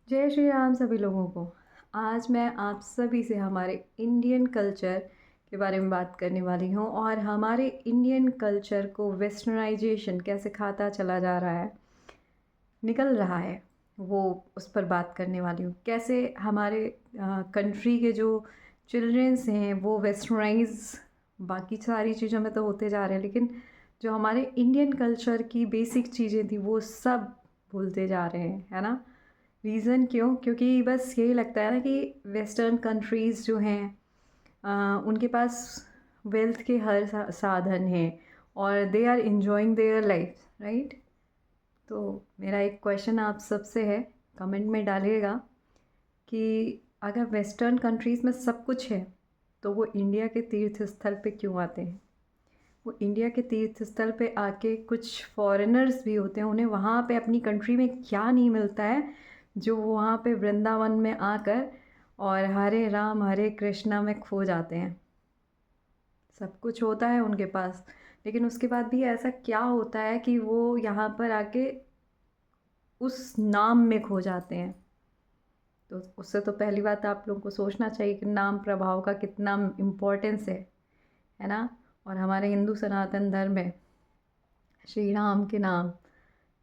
जय श्री राम सभी लोगों को। आज मैं आप सभी से हमारे इंडियन कल्चर के बारे में बात करने वाली हूँ और हमारे इंडियन कल्चर को वेस्टर्नाइजेशन कैसे खाता चला जा रहा है, निकल रहा है, वो उस पर बात करने वाली हूँ। कैसे हमारे कंट्री के जो चिल्ड्रंस हैं वो वेस्टर्नाइज बाकी सारी चीज़ों में तो होते जा रहे हैं, लेकिन जो हमारे इंडियन कल्चर की बेसिक चीज़ें थी वो सब भूलते जा रहे हैं, है ना। रीज़न क्यों? क्योंकि बस यही लगता है ना कि वेस्टर्न कंट्रीज़ जो हैं उनके पास वेल्थ के हर साधन हैं और they are enjoying their life, right. तो मेरा एक क्वेश्चन आप सबसे है, कमेंट में डालिएगा कि अगर वेस्टर्न कंट्रीज़ में सब कुछ है तो वो इंडिया के तीर्थ स्थल पे क्यों आते हैं। वो इंडिया के तीर्थ स्थल पे आके कुछ फॉरेनर्स भी होते हैं, उन्हें वहाँ पे अपनी कंट्री में क्या नहीं मिलता है जो वो वहाँ पे वृंदावन में आकर और हरे राम हरे कृष्णा में खो जाते हैं। सब कुछ होता है उनके पास, लेकिन उसके बाद भी ऐसा क्या होता है कि वो यहाँ पर आके उस नाम में खो जाते हैं। तो उससे तो पहली बात आप लोगों को सोचना चाहिए कि नाम प्रभाव का कितना इम्पोर्टेंस है ना। और हमारे हिंदू सनातन धर्म में श्री राम के नाम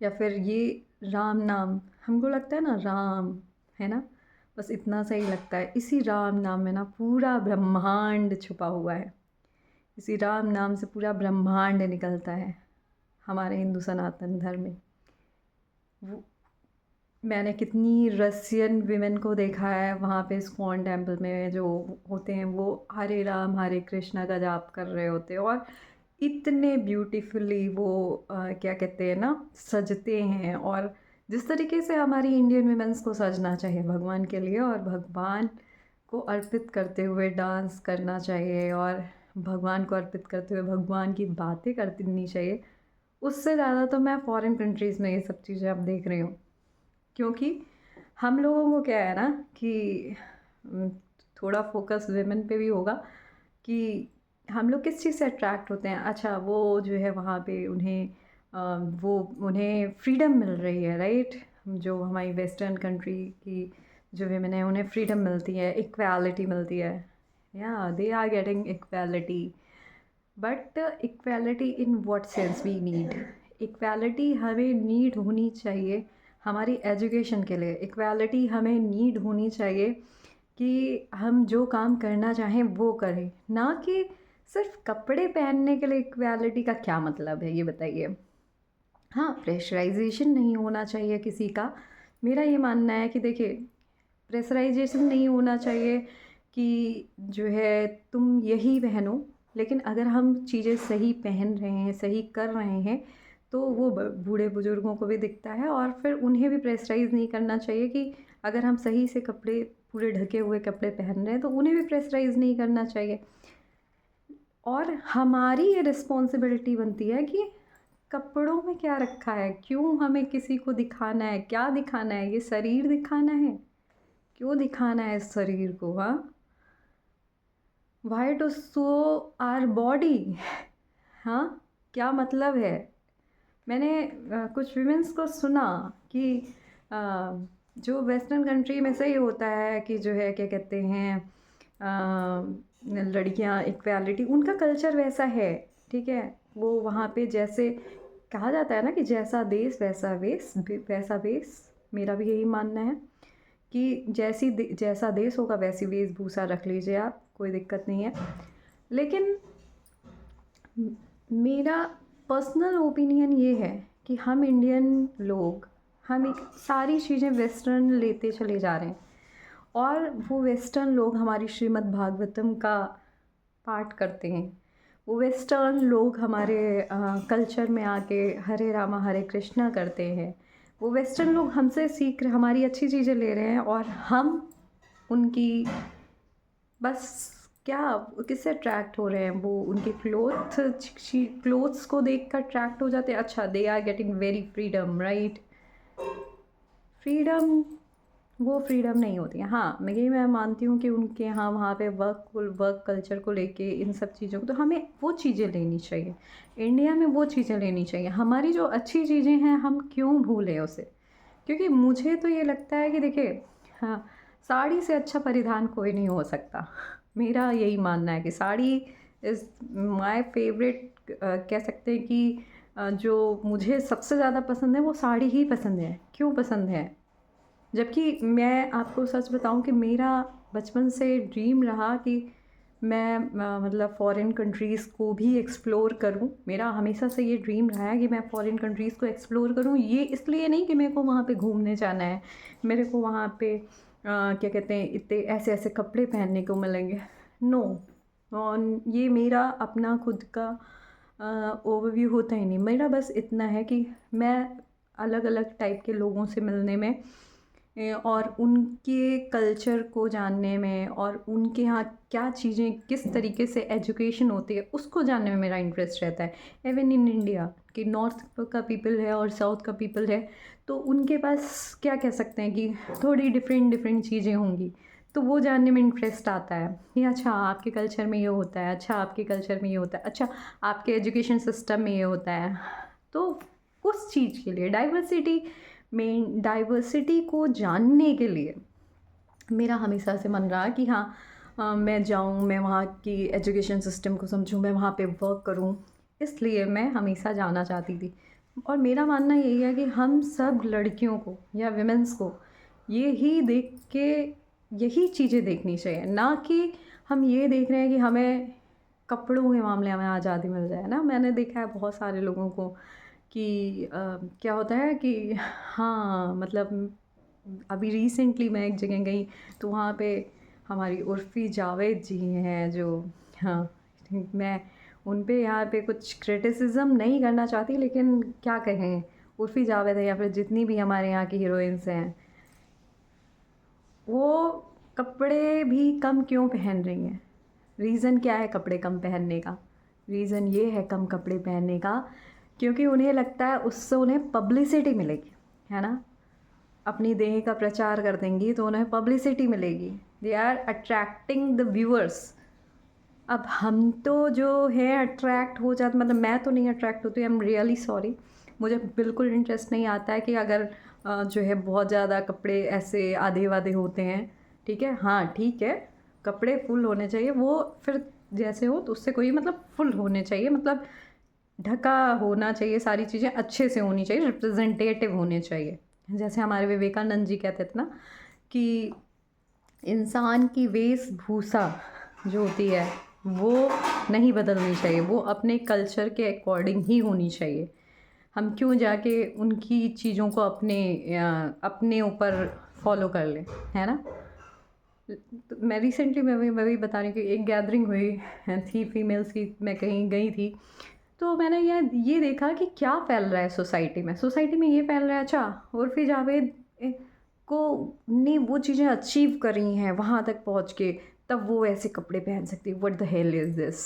या फिर ये राम नाम, हमको लगता है ना राम, है ना, बस इतना सही लगता है। इसी राम नाम में ना पूरा ब्रह्मांड छुपा हुआ है। इसी राम नाम से पूरा ब्रह्मांड निकलता है हमारे हिंदू सनातन धर्म में। वो मैंने कितनी रसियन विमेन को देखा है वहाँ पे इस्कॉन टेम्पल में जो होते हैं, वो हरे राम हरे कृष्णा का जाप कर रहे होते हैं और इतने ब्यूटीफुली वो क्या कहते हैं ना, सजते हैं। और जिस तरीके से हमारी इंडियन वीमेंस को सजना चाहिए भगवान के लिए और भगवान को अर्पित करते हुए डांस करना चाहिए और भगवान को अर्पित करते हुए भगवान की बातें करनी चाहिए, उससे ज़्यादा तो मैं फ़ॉरेन कंट्रीज़ में ये सब चीज़ें अब देख रही हूँ। क्योंकि हम लोगों को क्या है ना कि थोड़ा फोकस वेमेन पे भी होगा कि हम लोग किस चीज़ से अट्रैक्ट होते हैं। अच्छा, वो जो है वहाँ पे उन्हें वो उन्हें फ्रीडम मिल रही है, राइट। जो हमारी वेस्टर्न कंट्री की जो वेमेन है उन्हें फ्रीडम मिलती है, इक्वालिटी मिलती है, या they are getting equality. But equality in what sense we need. Equality हमें नीड होनी चाहिए हमारी एजुकेशन के लिए। इक्वालिटी हमें नीड होनी चाहिए कि हम जो काम करना चाहें वो करें, ना कि सिर्फ कपड़े पहनने के लिए इक्वालिटी का क्या मतलब है, ये बताइए। हाँ, प्रेशराइजेशन नहीं होना चाहिए किसी का। मेरा ये मानना है कि देखिए, प्रेशराइजेशन नहीं होना चाहिए कि जो है तुम यही पहनो, लेकिन अगर हम चीज़ें सही पहन रहे हैं, सही कर रहे हैं, तो वो बूढ़े बुजुर्गों को भी दिखता है और फिर उन्हें भी प्रेशराइज़ नहीं करना चाहिए कि अगर हम सही से कपड़े, पूरे ढके हुए कपड़े पहन रहे हैं तो उन्हें भी प्रेशराइज़ नहीं करना चाहिए। और हमारी ये रिस्पॉन्सिबिलिटी बनती है कि कपड़ों में क्या रखा है, क्यों हमें किसी को दिखाना है, क्या दिखाना है, ये शरीर दिखाना है, क्यों दिखाना है इस शरीर को। हाँ, why to show our body. हाँ, क्या मतलब है। मैंने कुछ वीमेंस को सुना कि जो वेस्टर्न कंट्री में से ही होता है कि जो है क्या कहते हैं, लड़कियां इक्वालिटी, उनका कल्चर वैसा है, ठीक है। वो वहाँ पे जैसे कहा जाता है ना कि जैसा देश वैसा वेश, वैसा वेश। मेरा भी यही मानना है कि जैसा देश होगा वैसी वेशभूषा रख लीजिए आप, कोई दिक्कत नहीं है। लेकिन मेरा पर्सनल ओपिनियन ये है कि हम इंडियन लोग, हम एक सारी चीज़ें वेस्टर्न लेते चले जा रहे हैं और वो वेस्टर्न लोग हमारी श्रीमद् भागवतम का पाठ करते हैं। वो वेस्टर्न लोग हमारे कल्चर में आके हरे रामा हरे कृष्णा करते हैं। वो वेस्टर्न लोग हमसे सीख रहे, हमारी अच्छी चीज़ें ले रहे हैं और हम उनकी बस क्या, किससे अट्रैक्ट हो रहे हैं, वो उनके क्लोथ्स को देख कर अट्रैक्ट हो जाते हैं। अच्छा, they are getting very freedom, right. Freedom, वो फ्रीडम नहीं होती है। हाँ, मैं मानती हूँ कि उनके यहाँ वहाँ पे वर्क कल्चर को लेके इन सब चीज़ों को, तो हमें वो चीज़ें लेनी चाहिए, इंडिया में वो चीज़ें लेनी चाहिए। हमारी जो अच्छी चीज़ें हैं हम क्यों भूलें उसे। क्योंकि मुझे तो ये लगता है कि देखिए, हाँ, साड़ी से अच्छा परिधान कोई नहीं हो सकता। मेरा यही मानना है कि साड़ी इज़ माय फेवरेट। कह सकते हैं कि जो मुझे सबसे ज़्यादा पसंद है वो साड़ी ही पसंद है। क्यों पसंद है? जबकि मैं आपको सच बताऊं कि मेरा बचपन से ड्रीम रहा कि मैं मतलब फ़ॉरेन कंट्रीज़ को भी एक्सप्लोर करूं। मेरा हमेशा से ये ड्रीम रहा है कि मैं फ़ॉरेन कंट्रीज़ को एक्सप्लोर करूं। ये इसलिए नहीं कि मेरे को वहाँ पे घूमने जाना है, मेरे को वहाँ पे क्या कहते हैं, इतने ऐसे ऐसे कपड़े पहनने को मिलेंगे। नो। और ये मेरा अपना खुद का ओवरव्यू होता ही नहीं। मेरा बस इतना है कि मैं अलग अलग टाइप के लोगों से मिलने में और उनके कल्चर को जानने में और उनके यहाँ क्या चीज़ें, किस तरीके से एजुकेशन होती है, उसको जानने में मेरा इंटरेस्ट रहता है। इवन इन इंडिया कि नॉर्थ का पीपल है और साउथ का पीपल है, तो उनके पास क्या कह सकते हैं कि थोड़ी डिफरेंट डिफरेंट चीज़ें होंगी, तो वो जानने में इंटरेस्ट आता है कि अच्छा आपके कल्चर में ये होता है, अच्छा आपके कल्चर में ये होता है, अच्छा आपके एजुकेशन सिस्टम में ये होता है। तो उस चीज़ के लिए डाइवर्सिटी को जानने के लिए मेरा हमेशा से मन रहा कि हाँ, मैं जाऊँ, मैं वहाँ की एजुकेशन सिस्टम को समझूँ, मैं वहाँ पे वर्क करूँ। इसलिए मैं हमेशा जाना चाहती थी। और मेरा मानना यही है कि हम सब लड़कियों को या विमेंस को ये ही देख के यही चीज़ें देखनी चाहिए, ना कि हम ये देख रहे हैं कि हमें कपड़ों के मामले में आज़ादी मिल जाए ना। मैंने देखा है बहुत सारे लोगों को कि क्या होता है कि हाँ, मतलब अभी रिसेंटली मैं एक जगह गई, तो वहाँ पे हमारी उर्फ़ी जावेद जी हैं जो, हाँ, मैं उन पे यहाँ पे कुछ क्रिटिसिज्म नहीं करना चाहती, लेकिन क्या कहें, उर्फ़ी जावेद है या फिर जितनी भी हमारे यहाँ की हीरोइंस हैं, वो कपड़े भी कम क्यों पहन रही हैं? रीज़न क्या है कपड़े कम पहनने का? रीज़न ये है कम कपड़े पहनने का, क्योंकि उन्हें लगता है उससे उन्हें पब्लिसिटी मिलेगी, है ना? अपनी देह का प्रचार कर देंगी तो उन्हें पब्लिसिटी मिलेगी। They are attracting the viewers. अब हम तो जो है अट्रैक्ट हो जाते, मतलब मैं तो नहीं अट्रैक्ट होती, आई एम रियली सॉरी। मुझे बिल्कुल इंटरेस्ट नहीं आता है कि अगर जो है बहुत ज़्यादा कपड़े ऐसे आधे वाधे होते हैं, ठीक है, हाँ ठीक है, कपड़े फुल होने चाहिए, वो फिर जैसे हो तो उससे कोई मतलब फुल होने चाहिए, मतलब ढका होना चाहिए, सारी चीज़ें अच्छे से होनी चाहिए, रिप्रेजेंटेटिव होने चाहिए। जैसे हमारे विवेकानंद जी कहते थे ना कि इंसान की वेशभूषा जो होती है वो नहीं बदलनी चाहिए, वो अपने कल्चर के अकॉर्डिंग ही होनी चाहिए। हम क्यों जाके उनकी चीज़ों को अपने ऊपर फॉलो कर लें, है ना? तो मैं रिसेंटली मैं भी बता रही हूँ कि एक गैदरिंग हुई थी फीमेल्स की, मैं कहीं गई थी, तो मैंने ये देखा कि क्या फैल रहा है सोसाइटी में ये फैल रहा है, अच्छा उर्फ़ी जावेद को ने वो चीज़ें अचीव करी हैं वहाँ तक पहुँच के, तब वो ऐसे कपड़े पहन सकती है। What the hell is this,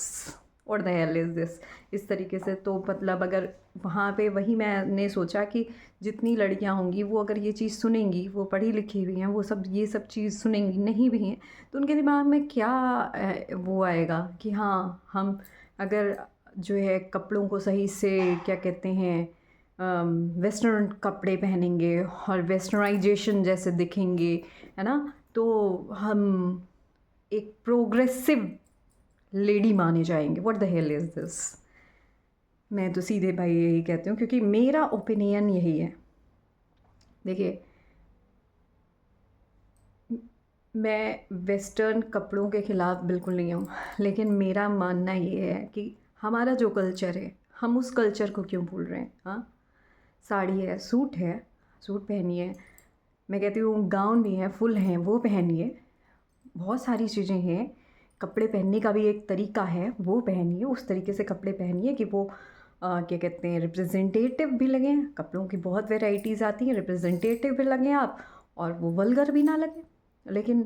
what the hell is this, इस तरीके से। तो मतलब अगर वहाँ पे वही मैंने सोचा कि जितनी लड़कियाँ होंगी वो अगर ये चीज़ सुनेंगी, वो पढ़ी लिखी भी हैं, वो सब ये सब चीज़ सुनेंगी, नहीं भी हैं, तो उनके दिमाग में क्या वो आएगा कि हाँ, हम अगर जो है कपड़ों को सही से क्या कहते हैं वेस्टर्न कपड़े पहनेंगे और वेस्टर्नाइजेशन जैसे दिखेंगे, है ना, तो हम एक प्रोग्रेसिव लेडी माने जाएंगे। What the hell is this. मैं तो सीधे भाई यही कहती हूँ, क्योंकि मेरा ओपिनियन यही है। देखिए, मैं वेस्टर्न कपड़ों के ख़िलाफ़ बिल्कुल नहीं हूँ, लेकिन मेरा मानना ये है कि हमारा जो कल्चर है, हम उस कल्चर को क्यों भूल रहे हैं? हाँ, साड़ी है, सूट पहनिए, मैं कहती हूँ गाउन भी है, फुल हैं, वो पहनिए, बहुत सारी चीज़ें हैं। कपड़े पहनने का भी एक तरीका है, वो पहनिए, उस तरीके से कपड़े पहनिए कि वो क्या कहते हैं, रिप्रेजेंटेटिव भी लगें। कपड़ों की बहुत वैराइटीज़ आती हैं, रिप्रेजेंटेटिव भी लगें आप, और वो वल्गर भी ना लगें। लेकिन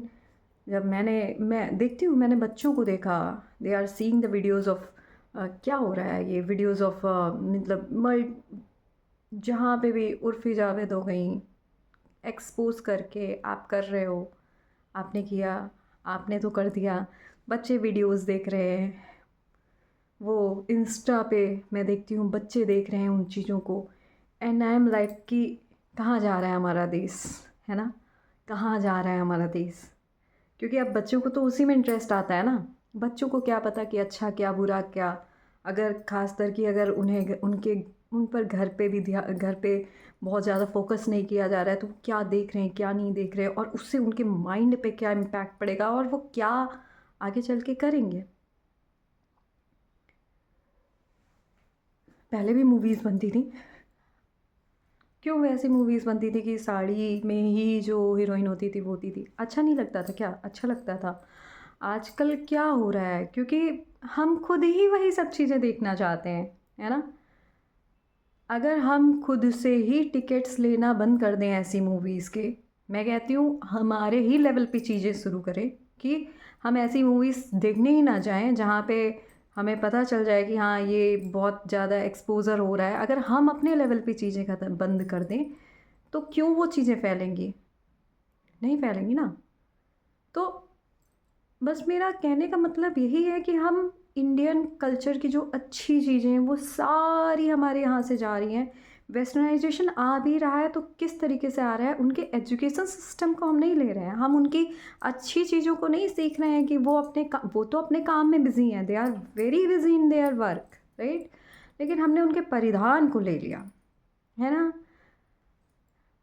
जब मैं देखती हूँ, मैंने बच्चों को देखा, they are seeing the videos of क्या हो रहा है, ये वीडियोज़ ऑफ मतलब जहाँ पे भी उर्फ़ी जावेद हो गई, एक्सपोज़ करके आप कर रहे हो, आपने किया, आपने तो कर दिया। बच्चे वीडियोज़ देख रहे हैं, वो इंस्टा पे मैं देखती हूँ बच्चे देख रहे हैं उन चीज़ों को, एंड आई एम लाइक कि कहाँ जा रहा है हमारा देश, है ना, कहाँ जा रहा है हमारा देश। क्योंकि अब बच्चों को तो उसी में इंटरेस्ट आता है ना। बच्चों को क्या पता कि अच्छा क्या बुरा क्या, अगर ख़ासकर कि अगर उन्हें उनके उन पर घर पे बहुत ज़्यादा फोकस नहीं किया जा रहा है तो वो क्या देख रहे हैं क्या नहीं देख रहे हैं, और उससे उनके माइंड पे क्या इम्पैक्ट पड़ेगा और वो क्या आगे चल के करेंगे। पहले भी मूवीज़ बनती थी, क्यों वैसी मूवीज़ बनती थी कि साड़ी में ही जो हीरोइन होती थी वो होती थी, अच्छा नहीं लगता था क्या? अच्छा लगता था। आजकल क्या हो रहा है, क्योंकि हम खुद ही वही सब चीज़ें देखना चाहते हैं, है ना। अगर हम खुद से ही टिकट्स लेना बंद कर दें ऐसी मूवीज़ के, मैं कहती हूँ हमारे ही लेवल पे चीज़ें शुरू करें कि हम ऐसी मूवीज़ देखने ही ना जाएं जहाँ पे हमें पता चल जाए कि हाँ ये बहुत ज़्यादा एक्सपोज़र हो रहा है। अगर हम अपने लेवल पे चीज़ें ख़त्म बंद कर दें तो क्यों वो चीज़ें फैलेंगी, नहीं फैलेंगी ना। तो बस मेरा कहने का मतलब यही है कि हम इंडियन कल्चर की जो अच्छी चीज़ें हैं वो सारी हमारे यहाँ से जा रही हैं। वेस्टर्नाइजेशन आ भी रहा है तो किस तरीके से आ रहा है, उनके एजुकेशन सिस्टम को हम नहीं ले रहे हैं, हम उनकी अच्छी चीज़ों को नहीं सीख रहे हैं कि वो तो अपने काम में बिज़ी हैं, they are very busy in their work, right. लेकिन हमने उनके परिधान को ले लिया, है ना।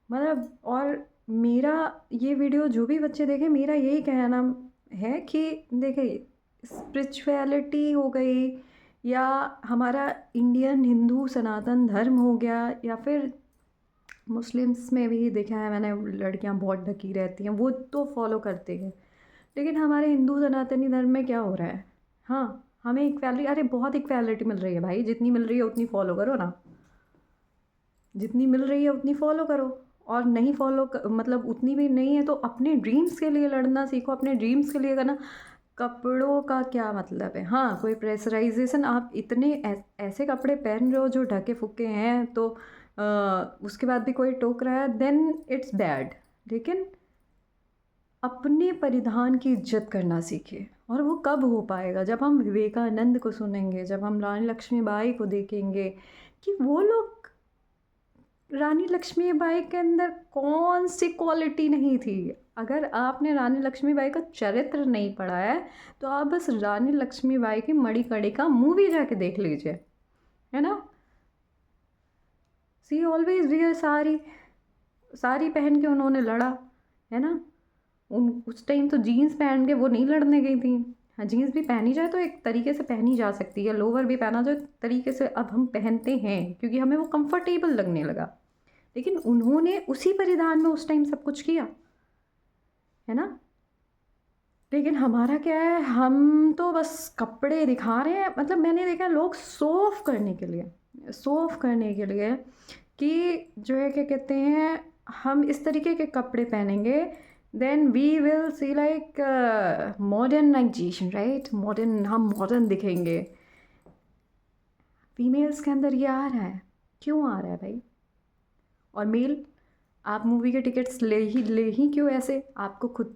मतलब और मेरा ये वीडियो जो भी बच्चे देखें, मेरा यही कहना है कि देखिए स्पिरिचुअलिटी हो गई या हमारा इंडियन हिंदू सनातन धर्म हो गया, या फिर मुस्लिम्स में भी देखा है मैंने लड़कियां बहुत ढकी रहती हैं, वो तो फॉलो करते हैं। लेकिन हमारे हिंदू सनातनी धर्म में क्या हो रहा है, हाँ हमें इक्वालिटी, अरे बहुत इक्वालिटी मिल रही है भाई, जितनी मिल रही है उतनी फॉलो करो ना, जितनी मिल रही है उतनी फॉलो करो। और नहीं मतलब उतनी भी नहीं है तो अपने ड्रीम्स के लिए लड़ना सीखो, अपने ड्रीम्स के लिए करना। कपड़ों का क्या मतलब है, हाँ कोई प्रेशराइजेशन, आप इतने ऐसे कपड़े पहन रहे हो जो ढके फुके हैं तो उसके बाद भी कोई टोक रहा है, देन इट्स बैड। लेकिन अपने परिधान की इज्जत करना सीखिए, और वो कब हो पाएगा, जब हम विवेकानंद को सुनेंगे, जब हम रानी लक्ष्मीबाई को देखेंगे कि वो लोग, रानी लक्ष्मीबाई के अंदर कौन सी क्वालिटी नहीं थी। अगर आपने रानी लक्ष्मीबाई का चरित्र नहीं पढ़ा है तो आप बस रानी लक्ष्मीबाई की मणिकर्णिका का मूवी जाके देख लीजिए, है ना। सी ऑलवेज वियर साड़ी, साड़ी पहन के उन्होंने लड़ा, है ना। उस टाइम तो जीन्स पहन के वो नहीं लड़ने गई थी। हाँ जीन्स भी पहनी जाए तो एक तरीके से पहनी जा सकती है, लोअर भी पहना जाए तरीके से अब हम पहनते हैं क्योंकि हमें वो कंफर्टेबल लगने लगा। लेकिन उन्होंने उसी परिधान में उस टाइम सब कुछ किया, है ना। लेकिन हमारा क्या है, हम तो बस कपड़े दिखा रहे हैं। मतलब मैंने देखा लोग शो ऑफ करने के लिए, शो ऑफ करने के लिए कि जो है क्या कहते हैं, हम इस तरीके के कपड़े पहनेंगे then we will see like modernisation, right, modern, हम मॉडर्न दिखेंगे। फीमेल्स के अंदर ये आ रहा है, क्यों आ रहा है भाई। और मेल, आप मूवी के टिकट्स ले ही क्यों ऐसे, आपको खुद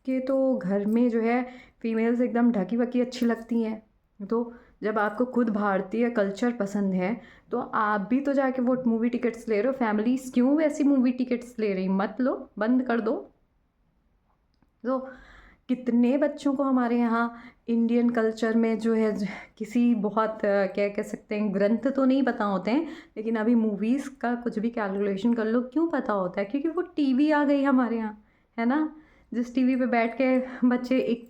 के तो घर में जो है फीमेल्स एकदम ढकी वकी अच्छी लगती हैं, तो जब आपको खुद भारतीय कल्चर पसंद है तो आप भी तो जाके वो मूवी टिकट्स ले रहे हो। फैमिलीज़ क्यों ऐसी मूवी टिकट्स ले रही, मत लो, बंद कर दो। तो कितने बच्चों को हमारे यहाँ इंडियन कल्चर में जो है किसी बहुत क्या कह सकते हैं, ग्रंथ तो नहीं पता होते हैं, लेकिन अभी मूवीज़ का कुछ भी कैलकुलेशन कर लो, क्यों पता होता है, क्योंकि वो टीवी आ गई हमारे यहाँ, है ना। जिस टीवी पे बैठ के बच्चे एक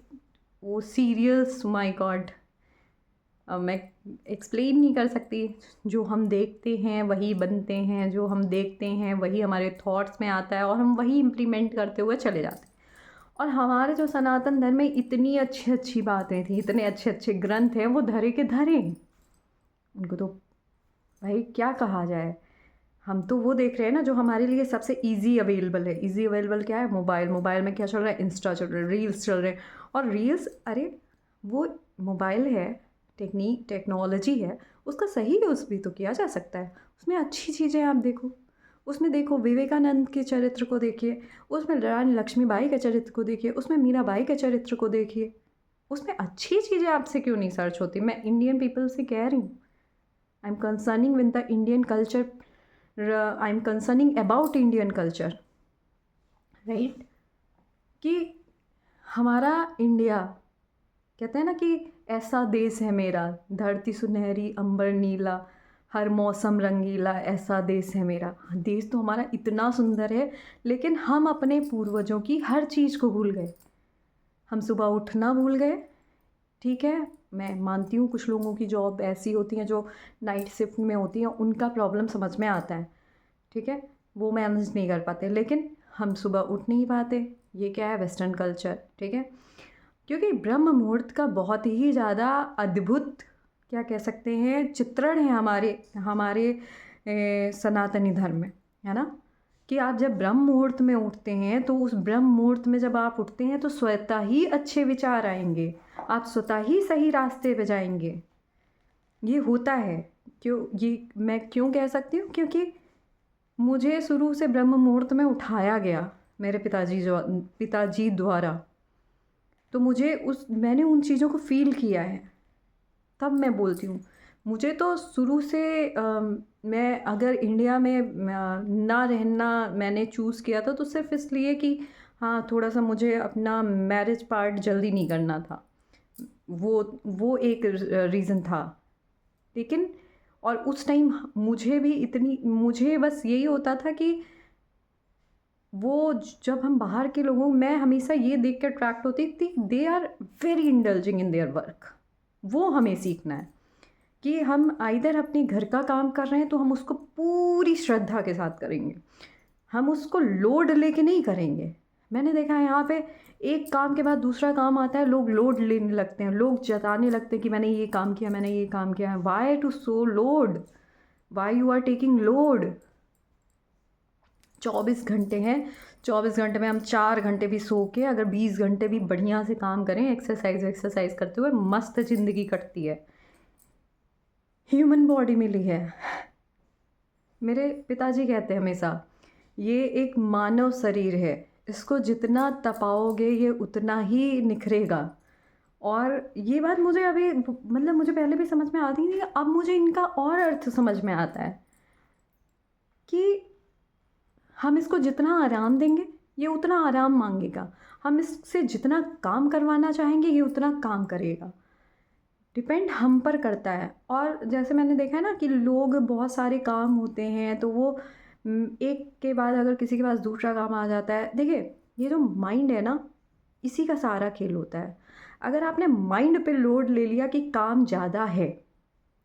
वो सीरियल्स, माय गॉड, अब मैं एक्सप्लेन नहीं कर सकती। जो हम देखते हैं वही बनते हैं, जो हम देखते हैं वही हमारे थॉट्स में आता है और हम वही इम्प्लीमेंट करते हुए चले जाते हैं। और हमारे जो सनातन धर्म में इतनी अच्छी अच्छी बातें थी, इतने अच्छे अच्छे ग्रंथ हैं, वो धरे के धरे, उनको तो भाई क्या कहा जाए। हम तो वो देख रहे हैं ना जो हमारे लिए सबसे इजी अवेलेबल है। इजी अवेलेबल क्या है, मोबाइल, मोबाइल में क्या चल रहा है, इंस्टा चल रहा है, रील्स चल रहे हैं। और रील्स, अरे वो मोबाइल है, टेक्नोलॉजी है, उसका सही यूज़ भी तो किया जा सकता है। उसमें अच्छी चीज़ें आप देखो, उसमें देखो विवेकानंद के चरित्र को देखिए, उसमें रानी लक्ष्मीबाई के चरित्र को देखिए, उसमें मीराबाई के चरित्र को देखिए। उसमें अच्छी चीज़ें आपसे क्यों नहीं सर्च होती। मैं इंडियन पीपल से कह रही हूँ, I am concerning with the Indian culture I am concerning about Indian culture, right. कि हमारा इंडिया, कहते हैं ना कि ऐसा देश है मेरा, धरती सुनहरी अंबर नीला, हर मौसम रंगीला, ऐसा देश है मेरा। देश तो हमारा इतना सुंदर है, लेकिन हम अपने पूर्वजों की हर चीज़ को भूल गए। हम सुबह उठना भूल गए। ठीक है, मैं मानती हूँ कुछ लोगों की जॉब ऐसी होती हैं जो नाइट शिफ्ट में होती हैं, उनका प्रॉब्लम समझ में आता है। ठीक है, वो मैनेज नहीं कर पाते, लेकिन हम सुबह उठ नहीं पाते। ये क्या है? Western culture. ठीक है, क्योंकि ब्रह्म मुहूर्त का बहुत ही ज़्यादा अद्भुत, क्या कह सकते हैं, चित्रण है हमारे हमारे सनातनी धर्म में, है ना। कि आप जब ब्रह्म मुहूर्त में उठते हैं तो उस ब्रह्म मुहूर्त में जब आप उठते हैं तो स्वतः ही अच्छे विचार आएंगे, आप स्वतः ही सही रास्ते पे जाएंगे। ये होता है। क्यों? ये मैं क्यों कह सकती हूँ? क्योंकि मुझे शुरू से ब्रह्म मुहूर्त में उठाया गया मेरे पिताजी द्वारा। तो मैंने उन चीज़ों को फ़ील किया है, तब मैं बोलती हूँ। मुझे तो शुरू से मैं अगर इंडिया में ना रहना मैंने चूज़ किया था तो सिर्फ़ इसलिए कि हाँ, थोड़ा-सा मुझे अपना मैरिज पार्ट जल्दी नहीं करना था। वो एक रीज़न था। लेकिन और उस टाइम मुझे बस यही होता था कि जब हम बाहर के लोगों, मैं हमेशा ये देख कर अट्रैक्ट होती थी, they are very indulging in their work. वो हमें सीखना है कि हम आइदर अपने घर का काम कर रहे हैं तो हम उसको पूरी श्रद्धा के साथ करेंगे, हम उसको लोड लेके नहीं करेंगे। मैंने देखा है यहाँ पे एक काम के बाद दूसरा काम आता है, लोग लोड लेने लगते हैं, लोग जताने लगते हैं कि मैंने ये काम किया, मैंने ये काम किया है। Why to so load? Why you are taking load? 24 घंटे हैं, 24 घंटे में हम 4 घंटे भी सो के अगर 20 घंटे भी बढ़िया से काम करें, एक्सरसाइज करते हुए, मस्त ज़िंदगी कटती है। ह्यूमन बॉडी मिली है। मेरे पिताजी कहते हैं हमेशा, ये एक मानव शरीर है, इसको जितना तपाओगे ये उतना ही निखरेगा। और ये बात मुझे अभी मतलब मुझे पहले भी समझ में आती थी, अब मुझे इनका और अर्थ समझ में आता है कि हम इसको जितना आराम देंगे ये उतना आराम मांगेगा, हम इससे जितना काम करवाना चाहेंगे ये उतना काम करेगा। डिपेंड हम पर करता है। और जैसे मैंने देखा है ना कि लोग, बहुत सारे काम होते हैं तो वो एक के बाद अगर किसी के पास दूसरा काम आ जाता है। देखिए, ये जो माइंड है ना, इसी का सारा खेल होता है। अगर आपने माइंड पे लोड ले लिया कि काम ज़्यादा है,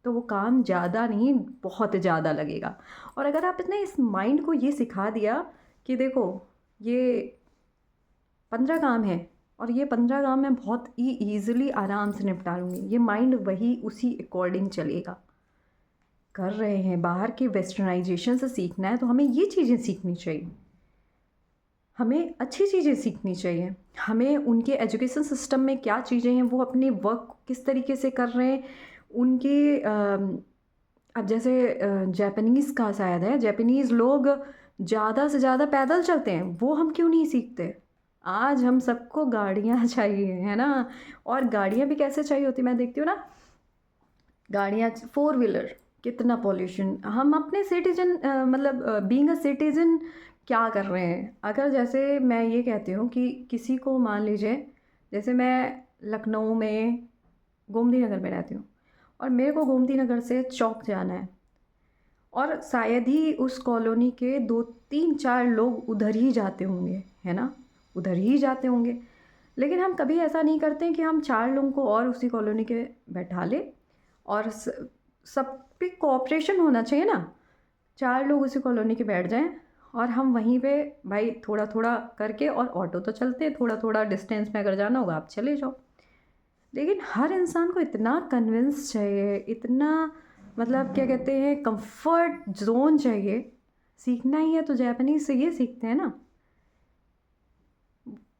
तो वो काम ज़्यादा नहीं, बहुत ज़्यादा लगेगा। और अगर आपने इस माइंड को ये सिखा दिया कि देखो, ये 15 काम है और ये 15 काम मैं बहुत ही ईज़िली आराम से निपटा लूँगी, ये माइंड वही उसी अकॉर्डिंग चलेगा। कर रहे हैं बाहर के वेस्टर्नाइजेशन से सीखना है तो हमें ये चीज़ें सीखनी चाहिए, हमें अच्छी चीज़ें सीखनी चाहिए। हमें उनके एजुकेशन सिस्टम में क्या चीज़ें हैं, वो अपने वर्क किस तरीके से कर रहे हैं, उनके अब जैसे जापानीज़ का शायद है, जापानीज़ लोग ज़्यादा से ज़्यादा पैदल चलते हैं, वो हम क्यों नहीं सीखते? आज हम सबको गाड़ियाँ चाहिए, है ना। और गाड़ियाँ भी कैसे चाहिए होती, मैं देखती हूँ ना, गाड़ियाँ 4 व्हीलर, कितना पॉल्यूशन। हम अपने सिटीजन मतलब बीइंग अ सिटीजन क्या कर रहे हैं? अगर जैसे मैं ये कहती हूँ कि किसी को मान लीजिए, जैसे मैं लखनऊ में गोमती नगर में रहती हूँ और मेरे को गोमती नगर से चौक जाना है, और शायद ही उस कॉलोनी के 2 3 4 लोग उधर ही जाते होंगे, है ना, उधर ही जाते होंगे। लेकिन हम कभी ऐसा नहीं करते हैं कि हम 4 लोगों को और उसी कॉलोनी के बैठा लें, और सब पे कोऑपरेशन होना चाहिए ना। 4 लोग उसी कॉलोनी के बैठ जाएं और हम वहीं पे भाई थोड़ा थोड़ा करके, और ऑटो तो चलते हैं, थोड़ा थोड़ा डिस्टेंस में अगर जाना होगा आप चले जाओ। लेकिन हर इंसान को इतना कन्विंस चाहिए, इतना मतलब क्या कहते हैं, कंफर्ट जोन चाहिए। सीखना ही है तो जापानीज़ से ये सीखते हैं ना।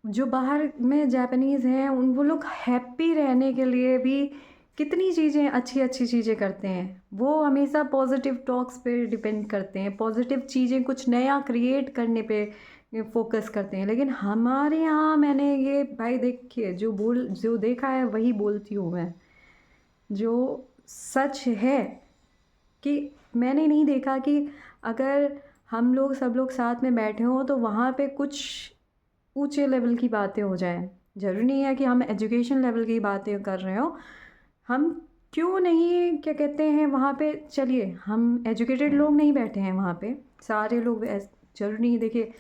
जो बाहर में जापानीज़ हैं वो लोग हैप्पी रहने के लिए भी कितनी चीज़ें, अच्छी अच्छी चीज़ें करते हैं। वो हमेशा पॉजिटिव टॉक्स पे डिपेंड करते हैं, पॉजिटिव चीज़ें कुछ नया क्रिएट करने पे फोकस करते हैं। लेकिन हमारे यहाँ, मैंने ये भाई देखिए, जो देखा है वही बोलती हूँ मैं। जो सच है कि मैंने नहीं देखा कि अगर हम लोग सब लोग साथ में बैठे हों तो वहाँ पे कुछ ऊंचे लेवल की बातें हो जाएं। ज़रूरी नहीं है कि हम एजुकेशन लेवल की बातें कर रहे हो। हम क्यों नहीं, क्या कहते हैं, वहाँ पे चलिए, हम एजुकेटेड लोग नहीं बैठे हैं वहाँ पे, सारे लोग ज़रूरी नहीं, देखिए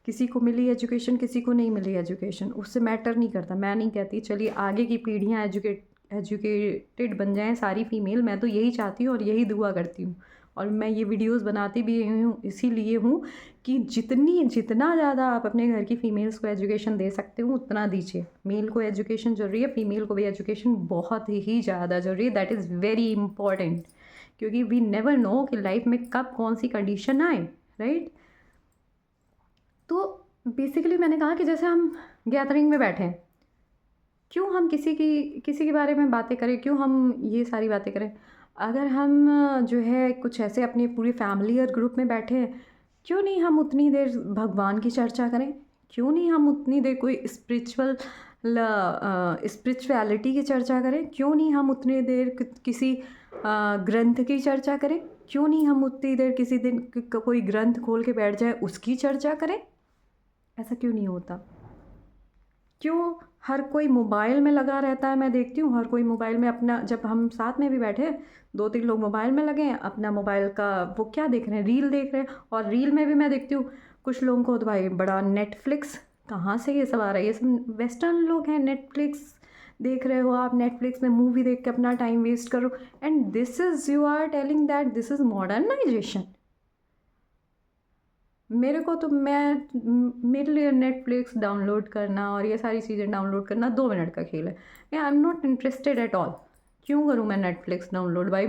किसी को मिली एजुकेशन किसी को नहीं मिली एजुकेशन, उससे मैटर नहीं करता। मैं नहीं कहती चलिए आगे की पीढ़ियाँ एजुकेटेड बन जाएं सारी फीमेल, मैं तो यही चाहती हूँ और यही दुआ करती हूँ। और मैं ये वीडियोस बनाती भी हूँ इसीलिए हूँ कि जितना ज़्यादा आप अपने घर की फ़ीमेल्स को एजुकेशन दे सकते हो उतना दीजिए। मेल को एजुकेशन ज़रूरी है, फ़ीमेल को भी एजुकेशन बहुत ही ज़्यादा ज़रूरी है। दैट इज़ वेरी इंपॉर्टेंट, क्योंकि वी नेवर नो कि लाइफ में कब कौन सी कंडीशन आए, राइट। तो बेसिकली मैंने कहा कि जैसे हम गैदरिंग में बैठे हैं, क्यों हम किसी के बारे में बातें करें, क्यों हम ये सारी बातें करें। अगर हम जो है कुछ ऐसे अपनी पूरी फैमिली और ग्रुप में बैठे हैं, क्यों नहीं हम उतनी देर भगवान की चर्चा करें, क्यों नहीं हम उतनी देर कोई स्पिरिचुअलिटी की चर्चा करें, क्यों नहीं हम उतनी देर किसी ग्रंथ की चर्चा करें, क्यों नहीं हम उतनी देर किसी दिन कोई ग्रंथ खोल के बैठ जाए उसकी चर्चा करें। ऐसा क्यों नहीं होता? क्यों हर कोई मोबाइल में लगा रहता है? मैं देखती हूँ हर कोई मोबाइल में अपना, जब हम साथ में भी बैठे 2-3 लोग मोबाइल में लगे हैं, अपना मोबाइल का वो क्या देख रहे हैं, रील देख रहे हैं। और रील में भी मैं देखती हूँ कुछ लोगों को तो भाई बड़ा नेटफ्लिक्स, कहाँ से ये सब आ रहा है, ये सब वेस्टर्न लोग हैं। नेटफ्लिक्स देख रहे हो आप, नेटफ्लिक्स में मूवी देख के अपना टाइम वेस्ट करो, and this is, you are telling that this is modernisation. मेरे को तो मेरे लिए नेटफ्लिक्स डाउनलोड करना और ये सारी चीज़ें डाउनलोड करना 2 मिनट का खेल है। I am not interested at all. क्यों करूँ मैं नेटफ्लिक्स डाउनलोड भाई?